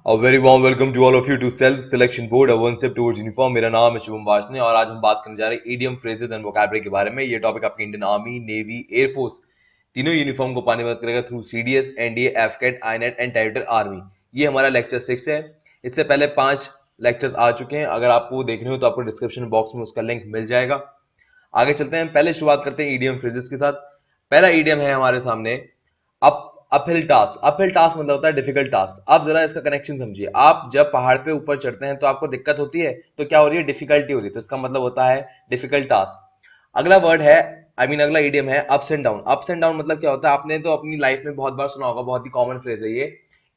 A very warm welcome to all of you to Self Selection Board, a one step towards uniform। मेरा नाम है शुभम वाशने और आज हम बात करने जा रहे हैं ईडियम फ्रेजेस एंड वोकैबुलरी के बारे में। ये टॉपिक आपके इंडियन आर्मी, नेवी, एयरफोर्स तीनों यूनिफॉर्म को पाने में मदद करेगा through CDS, NDA, AFCAT, INET and territory army. ये हमारा लेक्चर 6 है। इससे पहले 5 लेक्चर्स आ चुके हैं। अगर आपको देखने हो तो आपको डिस्क्रिप्शन बॉक्स में उसका लिंक मिल जाएगा। आगे चलते हैं। पहले शुरुआत करते हैं ईडियम फ्रेजेस के साथ। पहला ईडियम है हमारे सामने up uphill task. Uphill task मतलब होता है डिफिकल्ट टास्क। आप जरा इसका कनेक्शन समझिए। आप जब पहाड़ पे ऊपर चढ़ते हैं तो आपको दिक्कत होती है, तो क्या हो रही है? डिफिकल्टी हो रही है। तो इसका मतलब होता है डिफिकल्ट टास्क। अगला वर्ड है अगला इडियम है ups and down. Ups and down मतलब क्या होता है? आपने तो अपनी लाइफ में बहुत बार सुना होगा, बहुत ही कॉमन फ्रेज है ये,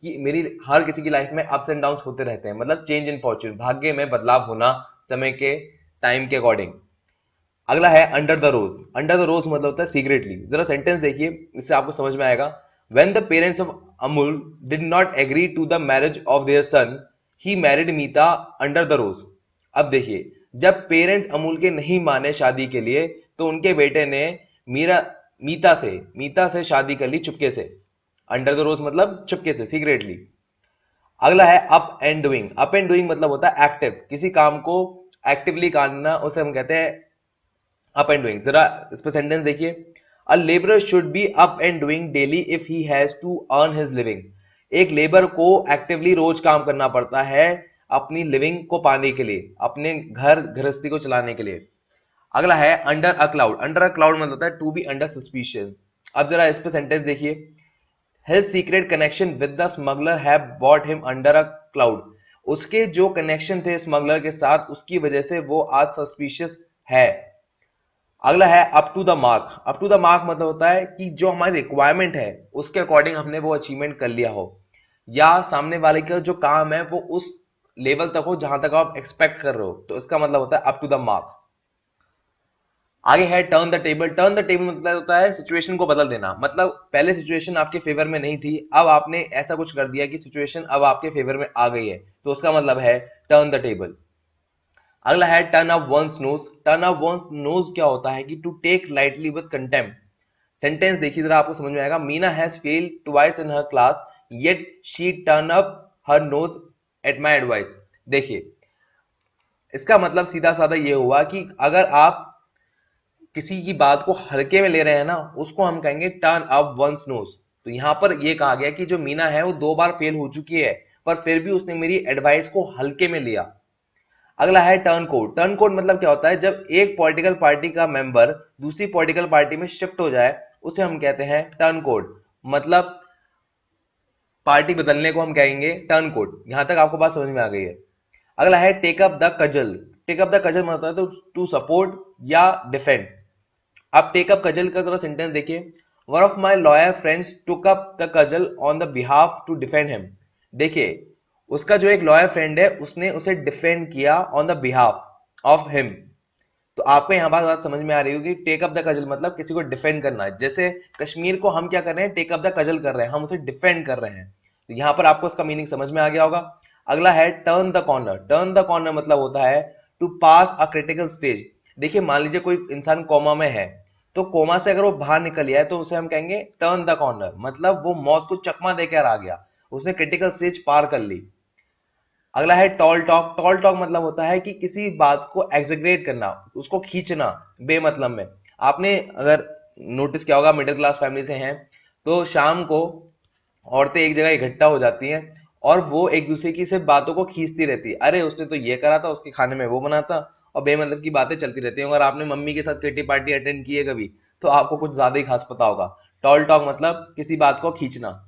कि मेरी हर किसी की लाइफ में अप्स एंड डाउन होते रहते हैं। मतलब चेंज इन फॉर्च्यून, भाग्य में बदलाव होना समय के टाइम के अकॉर्डिंग। अगला है under the rose. Under the rose मतलब होता है सीक्रेटली। जरा सेंटेंस देखिए, इससे आपको समझ में आएगा। When the parents of Amul did not agree to the marriage of their son, he married Meeta under the rose। अब देखिए, जब पेरेंट्स अमूल के नहीं माने शादी के लिए, तो उनके बेटे ने मीरा मीता से शादी कर ली चुपके से। अंडर द रोज मतलब चुपके से, सीक्रेटली। अगला है up and doing. Up and doing मतलब होता है एक्टिव, किसी काम को एक्टिवली करना, उसे हम कहते हैं अप एंड डूइंग। जरा इस पर सेंटेंस देखिए। A labourer should be up and doing daily if he has to earn his living. एक लेबर को एक्टिवली रोज काम करना पड़ता है अपनी लिविंग को पाने के लिए, अपने घर गृहस्थी को चलाने के लिए। अगला है under a cloud. Under a cloud मतलब होता है टू बी अंडर सस्पिशन। अब जरा इस पे सेंटेंस देखिए। His secret connection with the smuggler have bought him under a cloud. उसके जो कनेक्शन थे स्मगलर के साथ, उसकी वजह से वो आज सस्पिशियस है। अगला है up to the mark. Up to the mark मतलब होता है कि जो हमारी रिक्वायरमेंट है उसके अकॉर्डिंग हमने वो अचीवमेंट कर लिया हो, या सामने वाले का जो काम है वो उस लेवल तक हो जहां तक आप एक्सपेक्ट कर रहे हो, तो इसका मतलब होता है अप टू द मार्क। आगे है turn the table. Turn the table मतलब होता है सिचुएशन को बदल देना। मतलब पहले सिचुएशन आपके फेवर में नहीं थी, अब आपने ऐसा कुछ कर दिया कि सिचुएशन अब आपके फेवर में आ गई है, तो उसका मतलब है टर्न द टेबल। अगला है turn up one's nose. Turn up one's nose क्या होता है कि to take lightly with contempt. Sentence देखिए जरा, आपको समझ में आएगा। Meena has failed twice in her class yet she turn up her nose at my advice. देखिए, इसका मतलब सीधा साधा ये हुआ कि अगर आप किसी की बात को हल्के में ले रहे हैं ना, उसको हम कहेंगे टर्न अप वंस नोज। तो यहां पर ये कहा गया कि जो मीना है वो 2 बार फेल हो चुकी है, पर फिर भी उसने मेरी एडवाइस को हल्के में लिया। अगला है टर्न कोड। टर्न कोड मतलब क्या होता है? जब एक पॉलिटिकल पार्टी का मेंबर दूसरी पॉलिटिकल पार्टी में शिफ्ट हो जाए, उसे हम कहते हैं टर्न कोड। मतलब पार्टी बदलने को हम कहेंगे टर्न कोड। यहां तक आपको बात समझ में आ गई है। अगला है take up the cudgel. Take up the cudgel मतलब होता है टू सपोर्ट या डिफेंड। अब टेक अप कजल का जरा सेंटेंस देखिए। One of my lawyer friends took up the cudgel on the behalf to defend him. देखिए, उसका जो एक लॉयर फ्रेंड है उसने उसे डिफेंड किया on the behalf of him. तो आपको यहां बात समझ में आ रही होगी। टेक अप द कजल मतलब किसी को डिफेंड करना है। जैसे कश्मीर को हम क्या कर रहे हैं? टेक अप द कजल कर रहे हैं, हम उसे डिफेंड कर रहे हैं। तो यहां पर आपको इसका मीनिंग समझ में आ गया होगा। अगला है turn the corner. Turn the corner मतलब होता है to pass a critical stage. देखिए, मान लीजिए कोई इंसान कोमा में है, तो कोमा से अगर वो बाहर निकल गया है तो उसे हम कहेंगे टर्न द कॉर्नर। मतलब वो मौत को चकमा देकर आ गया, उसने क्रिटिकल स्टेज पार कर ली। अगला है टॉल टॉक। टॉल टॉक मतलब होता है कि किसी बात को एग्जेग्रेट करना, उसको खींचना बेमतलब में। आपने अगर नोटिस किया होगा, मिडिल क्लास फैमिली से हैं तो शाम को औरतें एक जगह इकट्ठा हो जाती हैं और वो एक दूसरे की सिर्फ बातों को खींचती रहती है। अरे उसने तो ये करा था, उसके खाने में वो बना था, और बेमतलब की बातें चलती रहती हैं। अगर आपने मम्मी के साथ किटी पार्टी अटेंड की है कभी, तो आपको कुछ ज्यादा ही खास पता होगा। टॉल टॉक मतलब किसी बात को खींचना।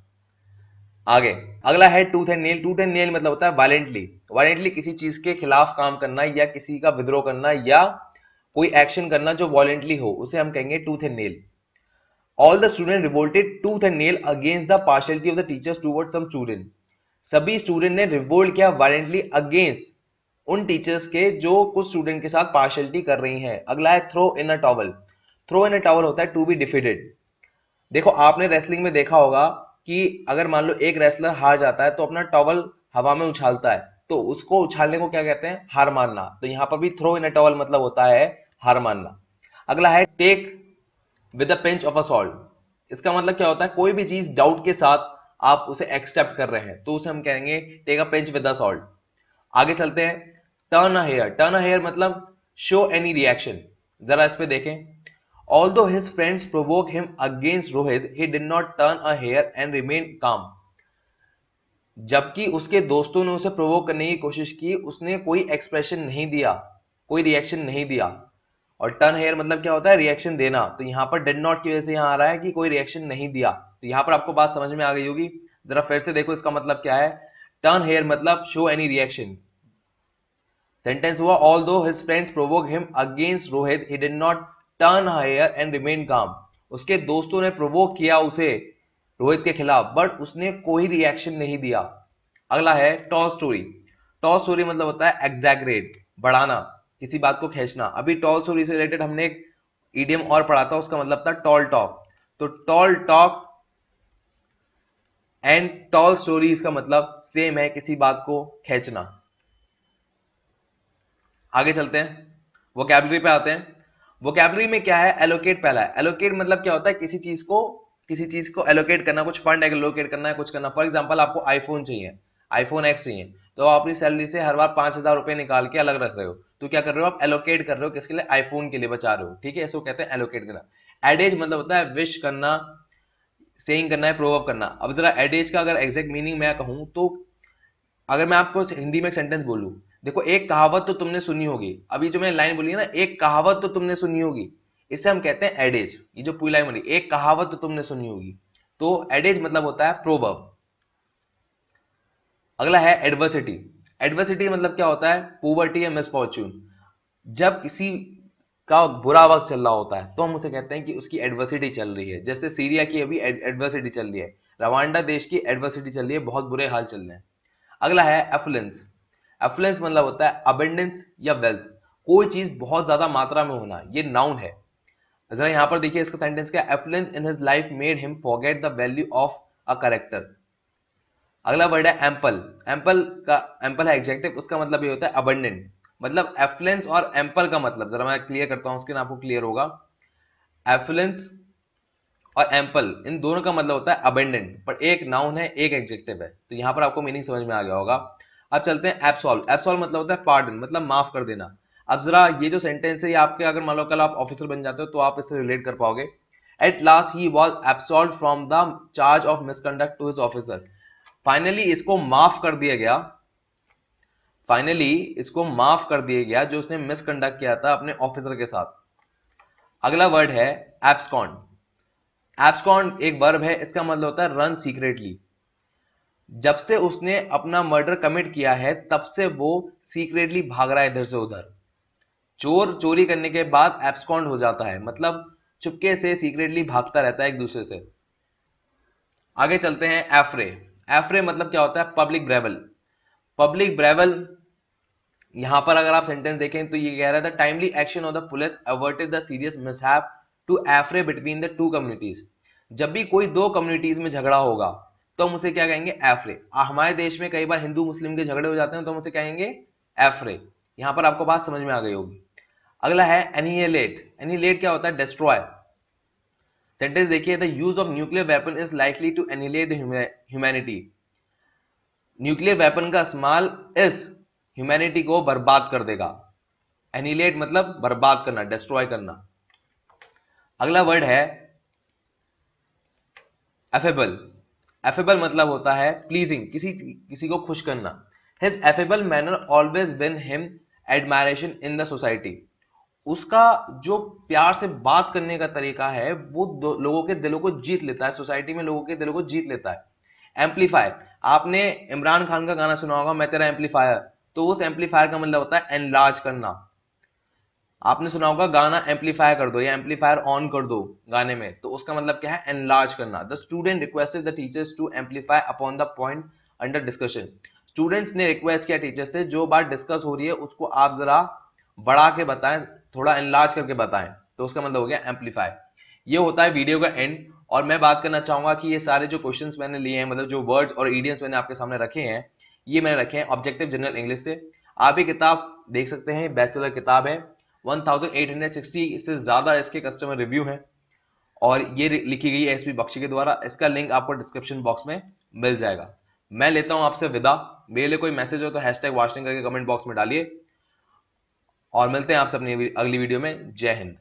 आगे अगला है tooth and nail. Tooth and nail मतलब होता है वायलेंटली। वायलेंटली किसी चीज के खिलाफ काम करना, या किसी का विद्रोह करना, या कोई एक्शन करना जो वायलेंटली हो, उसे हम कहेंगे tooth and nail. All the student revolted tooth and nail against the partiality of the teachers towards some student. सभी स्टूडेंट ने रिवोल्ट किया वायलेंटली अगेंस्ट उन टीचर्स के जो कुछ स्टूडेंट के साथ पार्शियलिटी कर रही हैं। अगला है throw in a towel. Throw in a towel होता है टू बी डिफीटेड। देखो, आपने रेसलिंग में देखा होगा कि अगर मान लो एक रेसलर हार जाता है तो अपना टॉवल हवा में उछालता है, तो उसको उछालने को क्या कहते हैं? हार मानना। तो यहां पर भी थ्रो इन अ टॉवल मतलब होता है हार मानना। अगला है take with a pinch of a salt. इसका मतलब क्या होता है? कोई भी चीज डाउट के साथ आप उसे एक्सेप्ट कर रहे हैं, तो उसे हम कहेंगे take a pinch with the salt. आगे चलते हैं, turn a hair. Turn a hair मतलब शो एनी रिएक्शन। जरा इस पे देखें, although his friends provoke him against Rohit he did not turn a hair and remain calm. जबकि उसके दोस्तों ने उसे प्रोवोक करने की कोशिश की, उसने कोई एक्सप्रेशन नहीं दिया, कोई रिएक्शन नहीं दिया। और टर्न हेयर मतलब क्या होता है, रिएक्शन देना। तो यहां पर डिड नॉट की वजह से यहां आ रहा है कि कोई रिएक्शन नहीं दिया। तो यहां पर आपको बात समझ में आ गई होगी। जरा फिर से देखो इसका मतलब क्या है। टर्न हेयर मतलब शो एनी रिएक्शन। सेंटेंस हुआ although his friends provoke him against Rohit he did not turn hair and remain calm. उसके दोस्तों ने प्रोवोक किया उसे रोहित के खिलाफ, बट उसने कोई रिएक्शन नहीं दिया। अगला है टॉल स्टोरी। टॉल स्टोरी मतलब होता है एग्जैगरेट, बढ़ाना, किसी बात को खींचना। अभी टॉल स्टोरी से रिलेटेड हमने एक इडियम और पढ़ा था, उसका मतलब था टॉल टॉक। तो tall talk and tall stories का मतलब सेम है, किसी बात को खींचना। आगे चलते हैं, वोकैबुलरी पे आते हैं। वोकैबुलरी में क्या है, एलोकेट पहला है। एलोकेट मतलब क्या होता है, किसी चीज को एलोकेट करना, कुछ फंड एलोकेट करना है, कुछ करना। फॉर एग्जांपल आपको आईफोन चाहिए, आईफोन एक्स चाहिए, तो आप अपनी सैलरी से हर बार 5,000 रुपए निकाल के अलग रख रहे हो। तो क्या कर रहे हो आप, एलोकेट कर रहे हो, किसके लिए, आईफोन के लिए बचा रहे हो। ठीक है, इसको कहते हैं एलोकेट करना। एडेज मतलब होता है विश करना, सेइंग करना है, प्रोवर्ब करना। अब जरा एडेज का अगर एग्जैक्ट मीनिंग मैं कहूं तो, अगर मैं आपको हिंदी में एक सेंटेंस बोलूं, देखो एक कहावत तो तुमने सुनी होगी, अभी जो मैंने लाइन बोली है ना, एक कहावत तो तुमने सुनी होगी, इसे हम कहते हैं एडेज। ये जो पूरी लाइन बोली, एक कहावत तो तुमने सुनी होगी, तो एडेज मतलब होता है प्रोवर्ब। अगला है एडवर्सिटी। एडवर्सिटी मतलब क्या होता है, पोवर्टी या मिसफॉर्च्यून। जब किसी का बुरा वक्त चल रहा होता है तो हम उसे कहते हैं कि उसकी एडवर्सिटी चल रही है। जैसे सीरिया की अभी एडवर्सिटी चल रही है, रवांडा देश की एडवर्सिटी चल रही है, बहुत बुरे हाल चल रहे हैं। अगला है एफ्लुएंस। एफ्लुएंस मतलब होता है अबेंडेंस या वेल्थ, कोई चीज बहुत ज्यादा मात्रा में होना, ये नाउन है। जरा यहां पर देखिए इसका सेंटेंस क्या, affluence in his life made him forget the value of a character. अगला वर्ड है एम्पल। एम्पल का, एम्पल है एडजेक्टिव, उसका मतलब ये होता है अबंडेंट। मतलब एफ्लुएंस और एम्पल का मतलब, जरा मैं क्लियर करता हूं, उसके आपको क्लियर होगा। एफ्लुएंस और एम्पल, इन दोनों का मतलब होता है अबेंडेंट, पर एक नाउन है एक एडजेक्टिव है। तो यहां पर आपको मीनिंग समझ में आ गया होगा। अब चलते हैं एब्सॉल्व। एब्सॉल्व मतलब होता है पार्डन, मतलब माफ कर देना। अब जरा ये जो सेंटेंस है, ये आपके, अगर मान लो कल आप ऑफिसर बन जाते हो तो आप इससे रिलेट कर पाओगे। At last he was absolve from the charge of misconduct to his officer. Finally इसको माफ कर दिया गया, फाइनली इसको माफ कर दिया गया जो उसने मिसकंडक्ट किया था अपने ऑफिसर के साथ। अगला वर्ड है एब्सकॉन्ड। एब्सकॉन्ड एक वर्ब है, इसका मतलब होता है रन सीक्रेटली। जब से उसने अपना मर्डर कमिट किया है तब से वो सीक्रेटली भाग रहा है इधर से उधर। चोर चोरी करने के बाद एब्सकॉन्ड हो जाता है, मतलब चुपके से सीक्रेटली भागता रहता है एक दूसरे से। आगे चलते हैं, एफ्रे। एफ्रे मतलब क्या होता है, पब्लिक ब्रेवल। पब्लिक ब्रेवल, यहां पर अगर आप सेंटेंस देखें तो ये कह रहा था timely action of the police averted the serious mishap to affray between the two communities. जब भी कोई दो कम्युनिटीज में झगड़ा होगा तो हम उसे क्या कहेंगे, एफ्रे। हमारे देश में कई बार हिंदू मुस्लिम के झगड़े हो जाते हैं तो हम उसे कहेंगे एफ्रे। यहां पर आपको बात समझ में आ गई होगी। अगला है एनिहिलेट। एनिहिलेट क्या होता है, डिस्ट्रॉय। सेंटेंस देखिए, the use of nuclear weapon is likely to annihilate the humanity. Nuclear weapon का इस्तेमाल इस ह्यूमैनिटी को बर्बाद कर देगा। एनिलेट मतलब बर्बाद करना, डिस्ट्रॉय करना। अगला वर्ड है एफेबल। एफेबल मतलब होता है प्लीजिंग, किसी किसी को खुश करना। His affable manner always win him admiration in the society. उसका जो प्यार से बात करने का तरीका है वो लोगों के दिलों को जीत लेता है, सोसाइटी में लोगों के दिलों को जीत लेता है। एम्पलीफायर, आपने इमरान खान का गाना सुना होगा, मैं तेरा एम्पलीफायर। तो उस एम्पलीफायर का मतलब होता है एनलार्ज करना। आपने सुना होगा गाना एम्पलीफाई कर दो या एम्पलीफायर ऑन कर दो गाने में, तो उसका मतलब क्या है, एनलार्ज करना। The student requested the teachers to amplify upon the point under discussion. Students ने रिक्वेस्ट किया टीचर से, जो बात डिस्कस हो रही है उसको आप जरा बढ़ा के बताएं, थोड़ा एनलार्ज करके बताएं, तो उसका मतलब हो गया एम्पलीफाई। ये होता है वीडियो का एंड। और मैं बात करना चाहूंगा कि ये सारे जो क्वेश्चंस मैंने लिए हैं, मतलब जो वर्ड्स और इडियम्स मैंने आपके सामने रखे हैं, ये मैंने रखे हैं ऑब्जेक्टिव जनरल इंग्लिश से। आप ये किताब देख सकते हैं, बैचलर किताब है। 1860 से ज्यादा इसके कस्टमर रिव्यू हैं और ये लिखी गई है एसपी बख्शी के द्वारा। इसका लिंक आपको डिस्क्रिप्शन बॉक्स में मिल जाएगा। मैं लेता हूं आपसे विदा। मेरे लिए कोई मैसेज हो तो हैशटैग वाशनिंग करके कमेंट बॉक्स में डालिए, और मिलते हैं आपसे अपनी अगली वीडियो में। जय हिंद।